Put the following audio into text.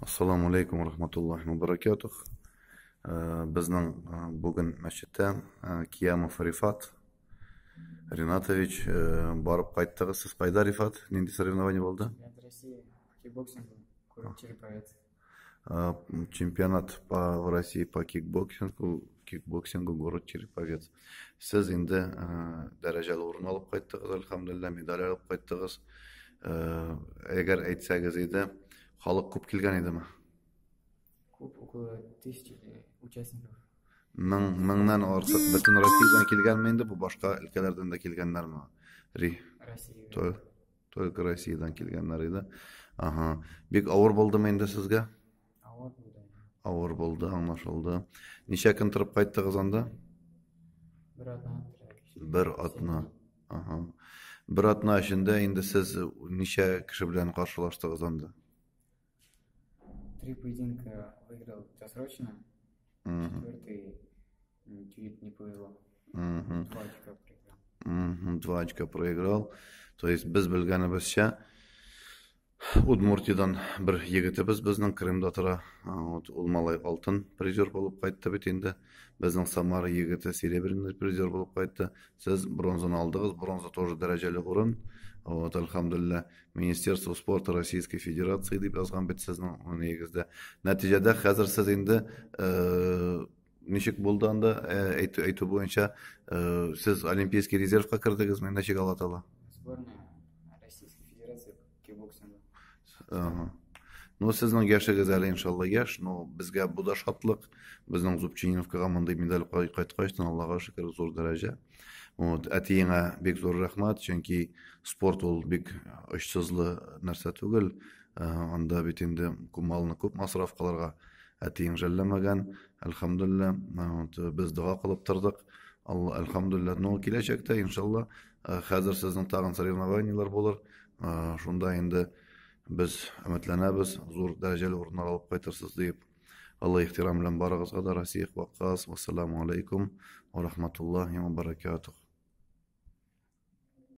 Assalamu alaikum wa rahmatullahi wa barakatuh. Bizning bugun masjidda Kiyamov Rifat Rinatoviç borib qaytdingiz. Siz qayda Rifat? Nindi соревнование bo'ldi? Чемпионат России по кикбоксингу, город Череповец. Чемпионат в России по кикбоксингу город Череповец. Siz endi darajali o'rin olib qaytdingiz, alhamdulillah, medal olib qaytdingiz. Agar aytsangiz edi, xalq ko'p kelgan edimi? Клуб около 1000 участников. Mingdan ortiq butun Rossiyadan kelganmi endi? Bu boshqa ülkelerden de kelganlarmi? Россия. Только Rossiyadan kelganlar edi. Aha. Bek og'ir bo'ldimi endi sizga? Ауыр болды. Og'ir bo'ldi, anlaşıldı. Necha kun turib qaytdingiz onda? Bir atna. Bir atna. Aha. Bir atna içinde endi siz necha kishi bilan qarshilashdingiz onda? 3 поединка выиграл досрочно. Четвертый чуть не повезло. 2 очка проиграл. 2 очка проиграл. То есть biz bilganimizcha Udmurtiyadan bir yigitimiz bizning Krimda tura Ulmalay oltin prizor bo'lib qaytdi bit endi. Bizning Samara yigiti serebrinni prizor bo'lib qaytdi. Siz bronzani oldingiz, bronza тоже darajali o'rin. Alhamdulillah, Ministerstvo sporta Rossiyской Federatsiya deb yozgan bit sizning negizda. Natijada hozir siz endi nechik bo'ldi anda aytib bo'yicha siz Olimpiyskiy rezervga kirdingizmi? Nechik Alloh taolo? Сборная Российской Федерации по кикбоксингу. Ну, sizning yoshingiz hali inshaalloh yosh. No, bizga bu da shodliq. Bizning Zubchinovga bunday medal qaytqachdan Allohga shukr zo'r daraja. Atiyinga bek zo'r rahmat, chunki sport ol bek ishsizli narsa tugul. Anda bit endi malni ko'p masraf qilarga atiyin jallamagan. Alhamdulillah, biz duo qilib turdik. Allah alhamdulillah, no kelajakda inshaalloh hozir sizning tag'in соревнованиялар bo'lar. Shunda endi biz umidlanamiz, zo'r darajali o'rinlar olib qaytarsiz deb. Alloh ehtirom bilan barig'izga da Rossiya vaqqas. Assalomu alaykum va rahmatullohi va barakatuh.